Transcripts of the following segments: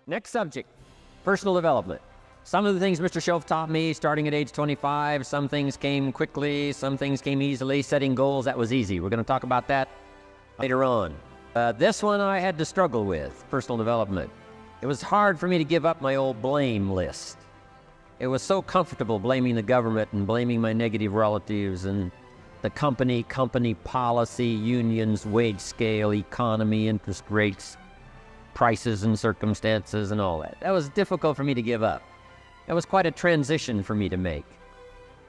Next subject, personal development. Some of the things Mr. Shoaff taught me starting at age 25, some things came quickly, some things came easily. Setting goals, that was easy. We're going to talk about that later on. This one I had to struggle with, personal development. It was hard for me to give up my old blame list. It was so comfortable blaming the government and blaming my negative relatives and the company policy, unions, wage scale, economy, interest rates, prices and circumstances and all that. That was difficult for me to give up. That was quite a transition for me to make,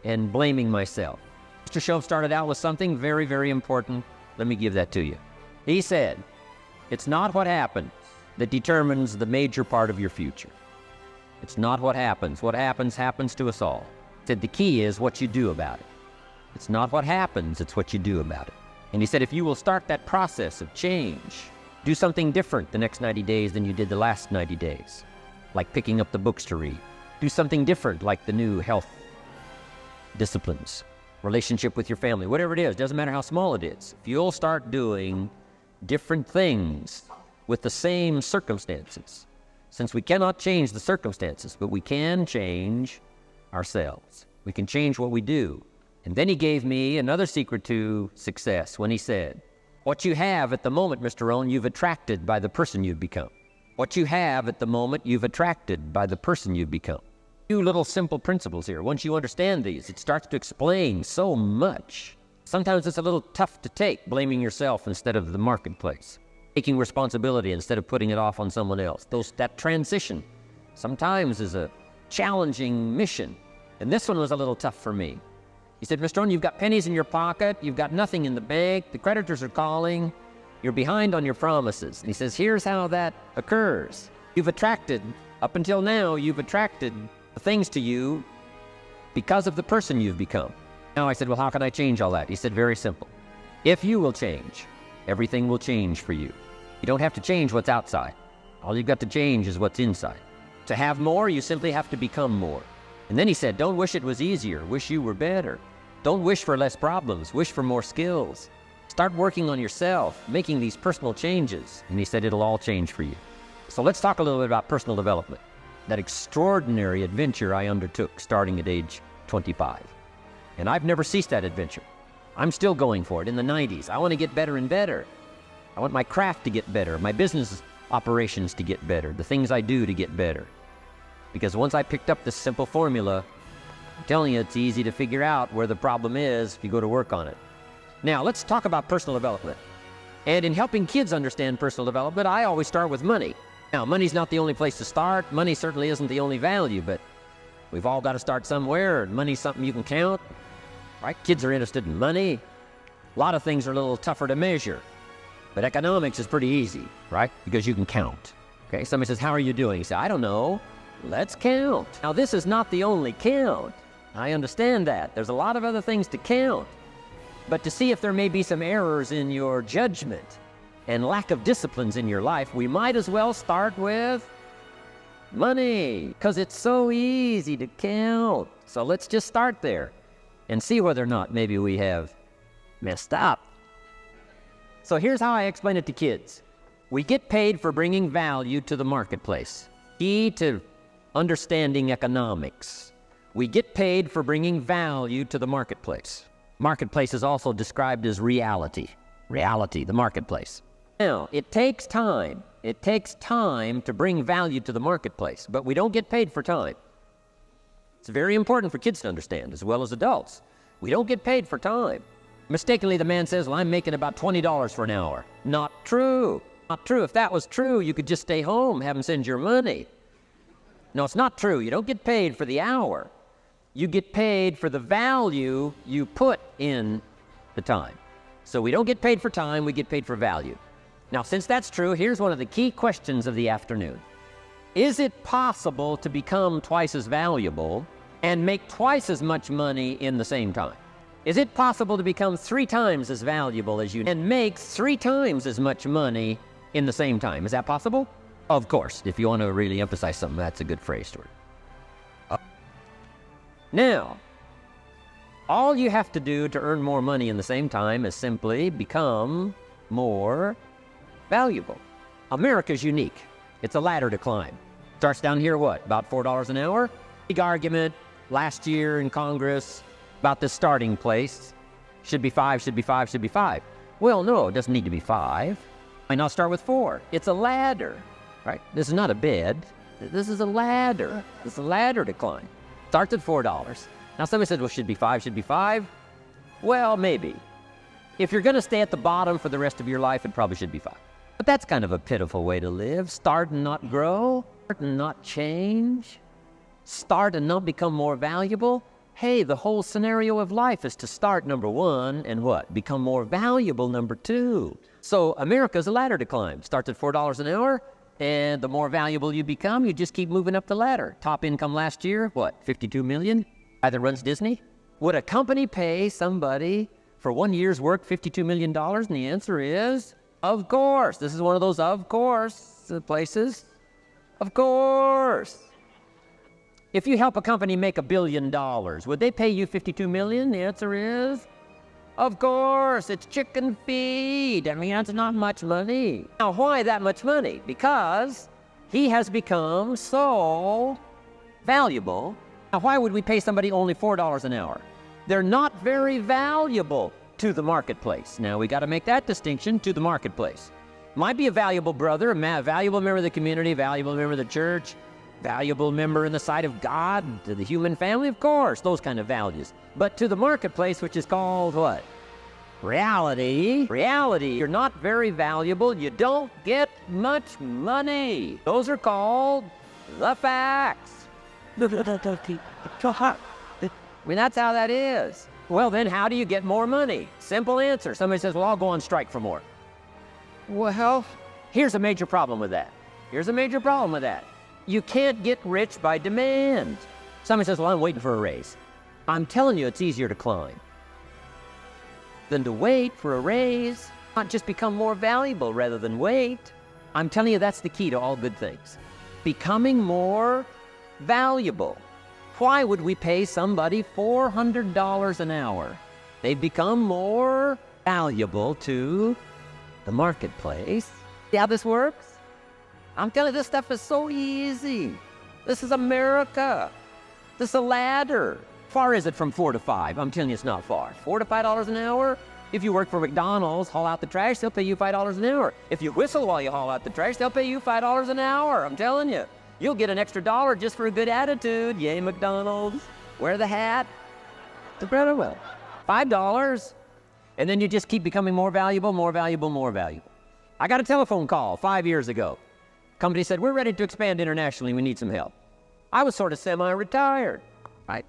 and blaming myself. Mr. Shoaff started out with something very, very important. Let me give that to you. He said, it's not what happens that determines the major part of your future. It's not what happens. What happens to us all. He said the key is what you do about it. It's not what happens, it's what you do about it. And he said if you will start that process of change, do something different the next 90 days than you did the last 90 days, like picking up the books to read. Do something different like the new health disciplines, relationship with your family, whatever it is, doesn't matter how small it is. If you'll start doing different things with the same circumstances, since we cannot change the circumstances, but we can change ourselves. We can change what we do. And then he gave me another secret to success when he said, what you have at the moment, Mr. Rohn, you've attracted by the person you've become. What you have at the moment, you've attracted by the person you've become. Few little simple principles here. Once you understand these, it starts to explain so much. Sometimes it's a little tough to take, blaming yourself instead of the marketplace, taking responsibility instead of putting it off on someone else. That transition sometimes is a challenging mission. And this one was a little tough for me. He said, Mr. Rohn, you've got pennies in your pocket, you've got nothing in the bank, the creditors are calling, you're behind on your promises. And he says, here's how that occurs. You've attracted, up until now, you've attracted things to you because of the person you've become. Now I said, well, how can I change all that? He said, very simple. If you will change, everything will change for you. You don't have to change what's outside. All you've got to change is what's inside. To have more, you simply have to become more. And then he said, don't wish it was easier, wish you were better. Don't wish for less problems, wish for more skills. Start working on yourself, making these personal changes. And he said, it'll all change for you. So let's talk a little bit about personal development. That extraordinary adventure I undertook starting at age 25. And I've never ceased that adventure. I'm still going for it in the 90s. I want to get better and better. I want my craft to get better, my business operations to get better, the things I do to get better. Because once I picked up this simple formula, I'm telling you, it's easy to figure out where the problem is if you go to work on it. Now, let's talk about personal development. And in helping kids understand personal development, I always start with money. Now, money's not the only place to start. Money certainly isn't the only value, but we've all got to start somewhere, and money's something you can count, right? Kids are interested in money. A lot of things are a little tougher to measure, but economics is pretty easy, right? Because you can count. Okay, somebody says, how are you doing? You say, I don't know. Let's count. Now, this is not the only count. I understand that. There's a lot of other things to count. But to see if there may be some errors in your judgment and lack of disciplines in your life, we might as well start with money, because it's so easy to count. So let's just start there and see whether or not maybe we have messed up. So here's how I explain it to kids. We get paid for bringing value to the marketplace. Key to understanding economics. We get paid for bringing value to the marketplace. Marketplace is also described as reality. Reality, the marketplace. Now, it takes time. It takes time to bring value to the marketplace, but we don't get paid for time. It's very important for kids to understand, as well as adults. We don't get paid for time. Mistakenly, the man says, well, I'm making about $20 for an hour. Not true. Not true. If that was true, you could just stay home, have him send your money. No, it's not true. You don't get paid for the hour. You get paid for the value you put in the time. So we don't get paid for time, we get paid for value. Now, since that's true, here's one of the key questions of the afternoon. Is it possible to become twice as valuable and make twice as much money in the same time? Is it possible to become 3 times as valuable as you and make 3 times as much money in the same time? Is that possible? Of course. If you want to really emphasize something, that's a good phrase to it. Now, all you have to do to earn more money in the same time is simply become more valuable. America's unique. It's a ladder to climb. Starts down here, what, about $4 an hour? Big argument last year in Congress about the starting place. Should be 5, should be 5, should be 5. Well, no, it doesn't need to be 5. Why not start with 4? It's a ladder, right? This is not a bed. This is a ladder. This is a ladder to climb. Starts at $4. Now somebody says, well, should be 5, should be 5. Well, maybe. If you're going to stay at the bottom for the rest of your life, it probably should be 5. But that's kind of a pitiful way to live. Start and not grow. Start and not change. Start and not become more valuable. Hey, the whole scenario of life is to start, number 1, and what? Become more valuable, number 2. So America's a ladder to climb. Starts at $4 an hour, and the more valuable you become, you just keep moving up the ladder. Top income last year, what, 52 million? Guy that runs Disney? Would a company pay somebody for 1 year's work $52 million? And the answer is, of course. This is one of those of course places. Of course. If you help a company make $1 billion, would they pay you $52 million? The answer is, of course. It's chicken feed. I mean, that's not much money. Now, why that much money? Because he has become so valuable. Now, why would we pay somebody only $4 an hour? They're not very valuable to the marketplace. Now, we got to make that distinction, to the marketplace. Might be a valuable brother, a valuable member of the community, valuable member of the church, valuable member in the sight of God, to the human family, of course, those kind of values. But to the marketplace, which is called what? Reality, you're not very valuable, you don't get much money. Those are called the facts. I mean, that's how that is. Well, then how do you get more money? Simple answer. Somebody says, well, I'll go on strike for more. Well, here's a major problem with that. You can't get rich by demand. Somebody says, well, I'm waiting for a raise. I'm telling you, it's easier to climb than to wait for a raise. Not just become more valuable rather than wait. I'm telling you, that's the key to all good things. Becoming more valuable. Why would we pay somebody $400 an hour? They've become more valuable to the marketplace. See how this works? I'm telling you, this stuff is so easy. This is America. This is a ladder. Far is it from 4 to 5? I'm telling you, it's not far. $4 to $5 an hour? If you work for McDonald's, haul out the trash, they'll pay you $5 an hour. If you whistle while you haul out the trash, they'll pay you $5 an hour. I'm telling you. You'll get an extra $1 just for a good attitude. Yay, McDonald's. Wear the hat. The bread well. $5. And then you just keep becoming more valuable, more valuable, more valuable. I got a telephone call 5 years ago. Company said, we're ready to expand internationally. We need some help. I was sort of semi-retired, right?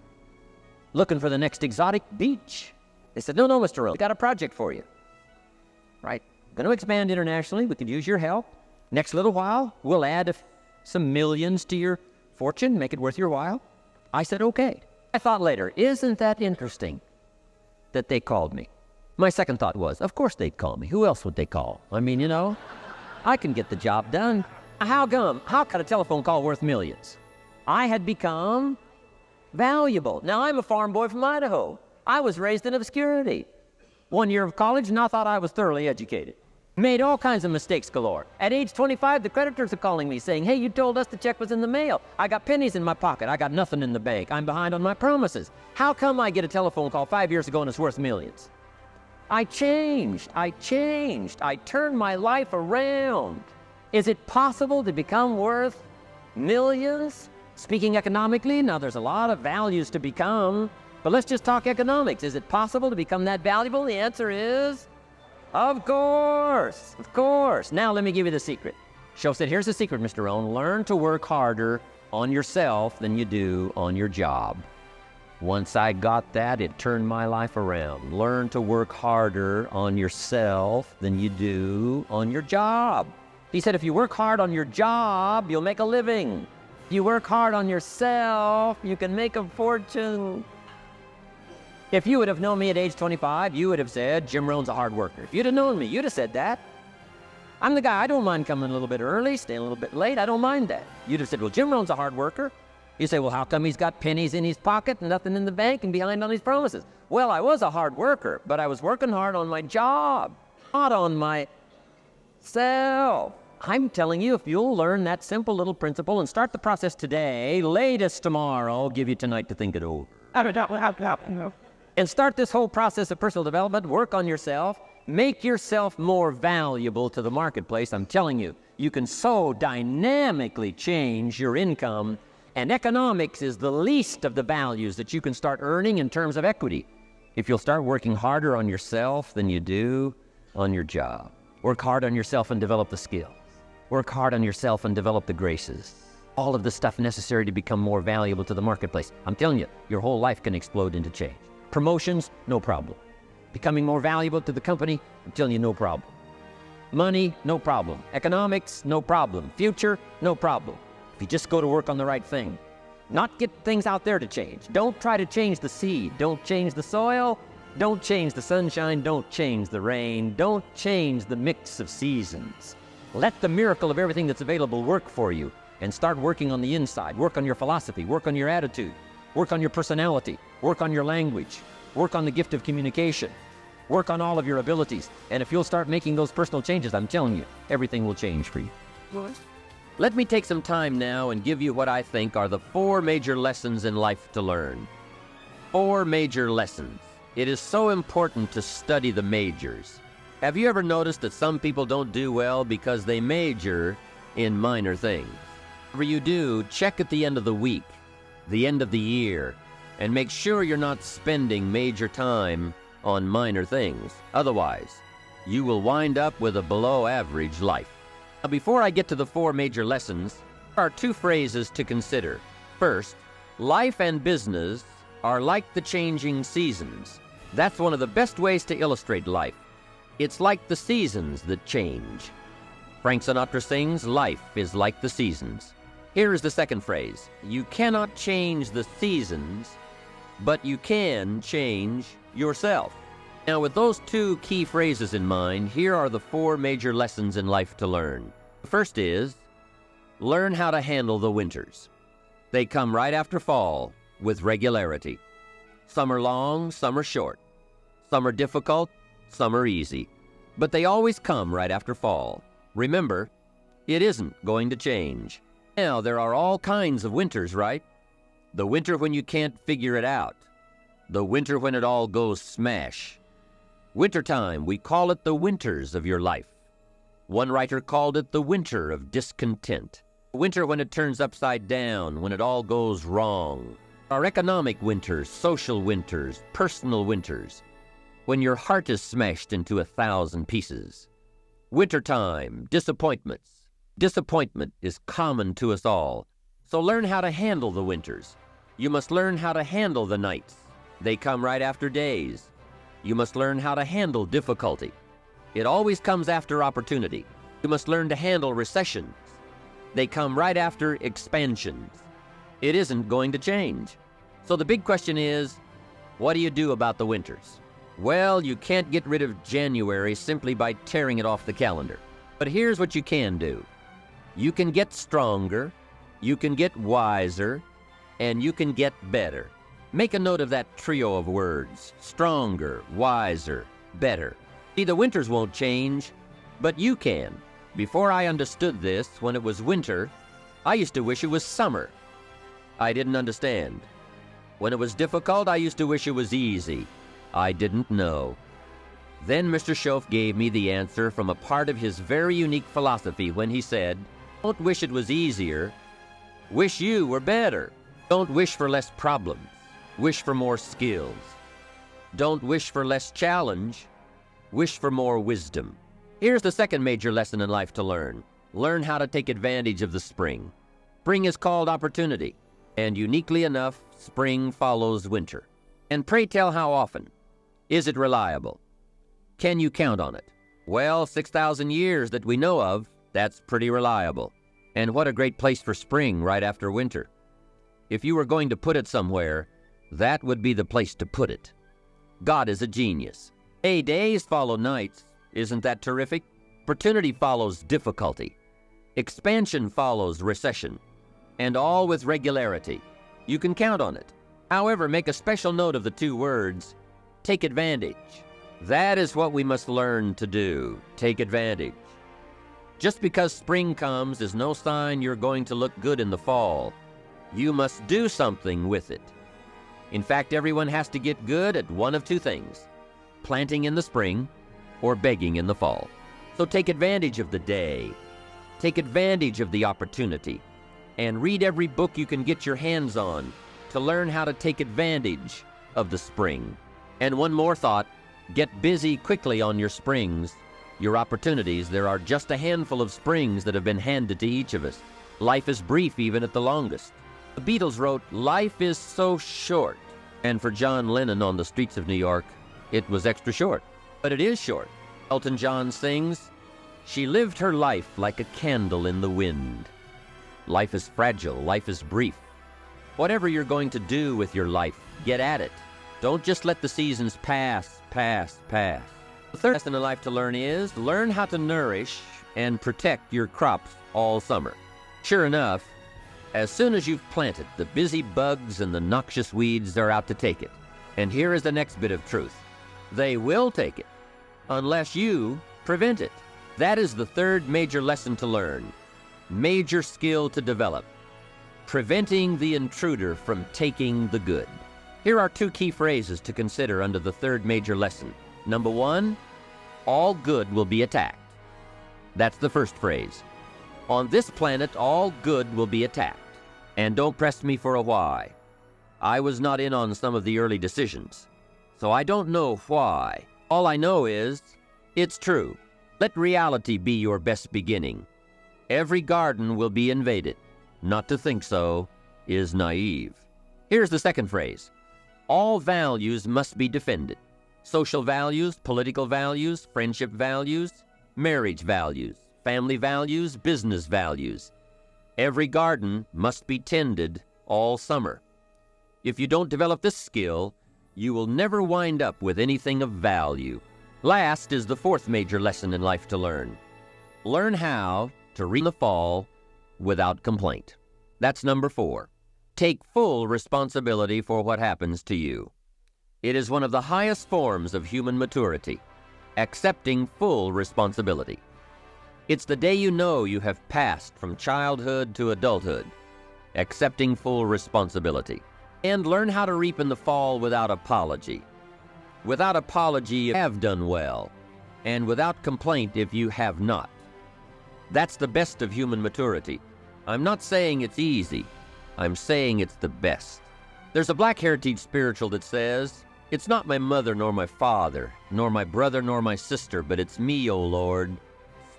Looking for the next exotic beach. They said, no, Mr. Rohn, we got a project for you, right? Going to expand internationally. We could use your help. Next little while, we'll add some millions to your fortune, make it worth your while. I said, okay. I thought later, isn't that interesting that they called me? My second thought was, of course they'd call me. Who else would they call? I mean, you know, I can get the job done. How come? How could a telephone call worth millions? I had become valuable. Now, I'm a farm boy from Idaho. I was raised in obscurity. 1 year of college, and I thought I was thoroughly educated. Made all kinds of mistakes galore. At age 25, the creditors are calling me saying, hey, you told us the check was in the mail. I got pennies in my pocket. I got nothing in the bank. I'm behind on my promises. How come I get a telephone call 5 years ago and it's worth millions? I changed. I turned my life around. Is it possible to become worth millions? Speaking economically, now there's a lot of values to become, but let's just talk economics. Is it possible to become that valuable? The answer is, of course. Now let me give you the secret. Show said, here's the secret, Mr. Rohn. Learn to work harder on yourself than you do on your job. Once I got that, it turned my life around. Learn to work harder on yourself than you do on your job. He said, if you work hard on your job, you'll make a living. If you work hard on yourself, you can make a fortune. If you would have known me at age 25, you would have said, Jim Rohn's a hard worker. If you'd have known me, you'd have said that. I'm the guy, I don't mind coming a little bit early, staying a little bit late, I don't mind that. You'd have said, well, Jim Rohn's a hard worker. You say, well, how come he's got pennies in his pocket and nothing in the bank and behind on his promises? Well, I was a hard worker, but I was working hard on my job, not on myself. I'm telling you, if you'll learn that simple little principle and start the process today, latest tomorrow, I'll give you tonight to think it over. And start this whole process of personal development, work on yourself, make yourself more valuable to the marketplace. I'm telling you, you can so dynamically change your income, and economics is the least of the values that you can start earning in terms of equity. If you'll start working harder on yourself than you do on your job. Work hard on yourself and develop the skills. Work hard on yourself and develop the graces. All of the stuff necessary to become more valuable to the marketplace. I'm telling you, your whole life can explode into change. Promotions, no problem. Becoming more valuable to the company, I'm telling you, no problem. Money, no problem. Economics, no problem. Future, no problem. If you just go to work on the right thing. Not get things out there to change. Don't try to change the seed. Don't change the soil. Don't change the sunshine. Don't change the rain. Don't change the mix of seasons. Let the miracle of everything that's available work for you, and start working on the inside. Work on your philosophy. Work on your attitude. Work on your personality. Work on your language. Work on the gift of communication. Work on all of your abilities. And if you'll start making those personal changes, I'm telling you, everything will change for you. What? Let me take some time now and give you what I think are the 4 major lessons in life to learn. 4 major lessons. It is so important to study the majors. Have you ever noticed that some people don't do well because they major in minor things? Whatever you do, check at the end of the week, the end of the year, and make sure you're not spending major time on minor things. Otherwise, you will wind up with a below-average life. Now, before I get to the 4 major lessons, there are 2 phrases to consider. First, life and business are like the changing seasons. That's one of the best ways to illustrate life. It's like the seasons that change. Frank Sinatra sings, life is like the seasons. Here is the second phrase. You cannot change the seasons, but you can change yourself. Now, with those 2 key phrases in mind, here are the 4 major lessons in life to learn. The first is, learn how to handle the winters. They come right after fall with regularity. Some are long, some are short. Some are difficult, some are easy. But they always come right after fall. Remember, it isn't going to change. Now, there are all kinds of winters, right? The winter when you can't figure it out. The winter when it all goes smash. Wintertime, we call it the winters of your life. One writer called it the winter of discontent. Winter when it turns upside down, when it all goes wrong. Our economic winters, social winters, personal winters, when your heart is smashed into 1,000 pieces. Wintertime, disappointments. Disappointment is common to us all. So learn how to handle the winters. You must learn how to handle the nights. They come right after days. You must learn how to handle difficulty. It always comes after opportunity. You must learn to handle recessions. They come right after expansions. It isn't going to change. So the big question is, what do you do about the winters? Well, you can't get rid of January simply by tearing it off the calendar. But here's what you can do. You can get stronger, you can get wiser, and you can get better. Make a note of that trio of words: stronger, wiser, better. See, the winters won't change, but you can. Before I understood this, when it was winter, I used to wish it was summer. I didn't understand. When it was difficult, I used to wish it was easy. I didn't know. Then Mr. Shoaff gave me the answer from a part of his very unique philosophy when he said, don't wish it was easier, wish you were better. Don't wish for less problems, wish for more skills. Don't wish for less challenge, wish for more wisdom. Here's the second major lesson in life to learn. Learn how to take advantage of the spring. Spring is called opportunity, and uniquely enough, spring follows winter. And pray tell how often? Is it reliable? Can you count on it? Well, 6,000 years that we know of, that's pretty reliable. And what a great place for spring right after winter. If you were going to put it somewhere, that would be the place to put it. God is a genius. Hey, days follow nights. Isn't that terrific? Opportunity follows difficulty. Expansion follows recession. And all with regularity. You can count on it. However, make a special note of the 2 words, take advantage. That is what we must learn to do, take advantage. Just because spring comes is no sign you're going to look good in the fall. You must do something with it. In fact, everyone has to get good at one of two things: planting in the spring or begging in the fall. So take advantage of the day. Take advantage of the opportunity. And read every book you can get your hands on to learn how to take advantage of the spring. And one more thought: get busy quickly on your springs, your opportunities. There are just a handful of springs that have been handed to each of us. Life is brief even at the longest. The Beatles wrote, "Life is so short." And for John Lennon on the streets of New York, it was extra short. But it is short. Elton John sings, "She lived her life like a candle in the wind." Life is fragile. Life is brief. Whatever you're going to do with your life, get at it. Don't just let the seasons pass. The third lesson in life to learn is learn how to nourish and protect your crops all summer. Sure enough, as soon as you've planted, the busy bugs and the noxious weeds are out to take it. And here is the next bit of truth: they will take it unless you prevent it. That is the third major lesson to learn, major skill to develop: preventing the intruder from taking the good. Here are two key phrases to consider under the third major lesson. Number one, all good will be attacked. That's the first phrase. On this planet, all good will be attacked. And don't press me for a why. I was not in on some of the early decisions, so I don't know why. All I know is, it's true. Let reality be your best beginning. Every garden will be invaded. Not to think so is naive. Here's the second phrase: all values must be defended. Social values, political values, friendship values, marriage values, family values, business values. Every garden must be tended all summer. If you don't develop this skill, you will never wind up with anything of value. Last is the fourth major lesson in life to learn. Learn how to reap in the fall without complaint. That's number 4. Take full responsibility for what happens to you. It is one of the highest forms of human maturity, accepting full responsibility. It's the day you know you have passed from childhood to adulthood, accepting full responsibility. And learn how to reap in the fall without apology. Without apology, you have done well, and without complaint if you have not. That's the best of human maturity. I'm not saying it's easy. I'm saying it's the best. There's a Black Heritage spiritual that says, "It's not my mother nor my father, nor my brother nor my sister, but it's me, O Lord,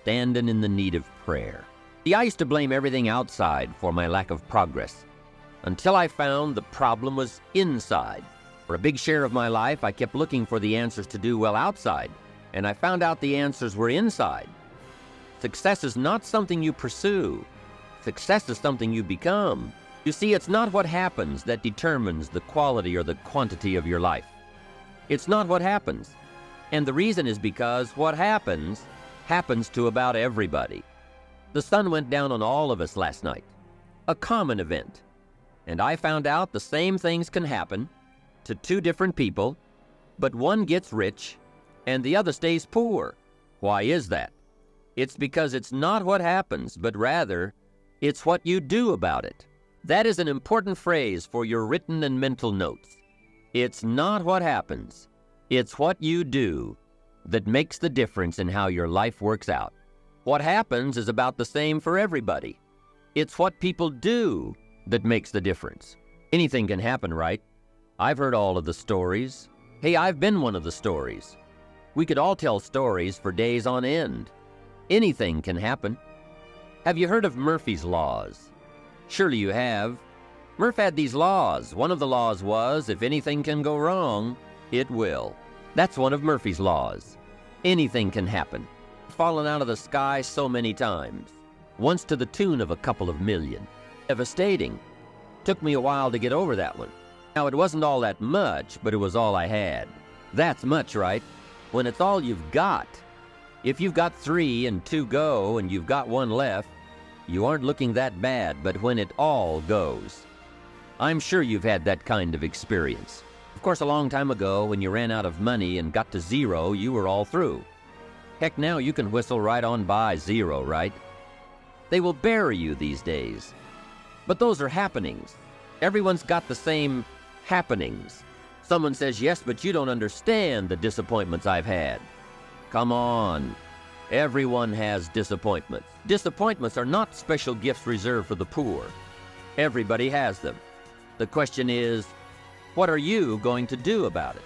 standing in the need of prayer." See, I used to blame everything outside for my lack of progress, until I found the problem was inside. For a big share of my life, I kept looking for the answers to do well outside, and I found out the answers were inside. Success is not something you pursue. Success is something you become. You see, it's not what happens that determines the quality or the quantity of your life. It's not what happens. And the reason is because what happens to about everybody. The sun went down on all of us last night. A common event. And I found out the same things can happen to two different people, but one gets rich and the other stays poor. Why is that? It's because it's not what happens, but rather, it's what you do about it. That is an important phrase for your written and mental notes. It's not what happens, it's what you do that makes the difference in how your life works out. What happens is about the same for everybody. It's what people do that makes the difference. Anything can happen, right? I've heard all of the stories. Hey, I've been one of the stories. We could all tell stories for days on end. Anything can happen. Have you heard of Murphy's Laws? Surely you have. Murph had these laws. One of the laws was, if anything can go wrong, it will. That's one of Murphy's laws. Anything can happen. Fallen out of the sky so many times. Once to the tune of a couple of million. Devastating. Took me a while to get over that one. Now, it wasn't all that much, but it was all I had. That's much, right? When it's all you've got. If you've got 3 and 2 go and you've got 1 left, you aren't looking that bad, but when it all goes. I'm sure you've had that kind of experience. Of course, a long time ago, when you ran out of money and got to 0, you were all through. Heck, now you can whistle right on by 0, right? They will bury you these days. But those are happenings. Everyone's got the same happenings. Someone says, yes, but you don't understand the disappointments I've had. Come on. Everyone has disappointments. Disappointments are not special gifts reserved for the poor. Everybody has them. The question is, what are you going to do about it?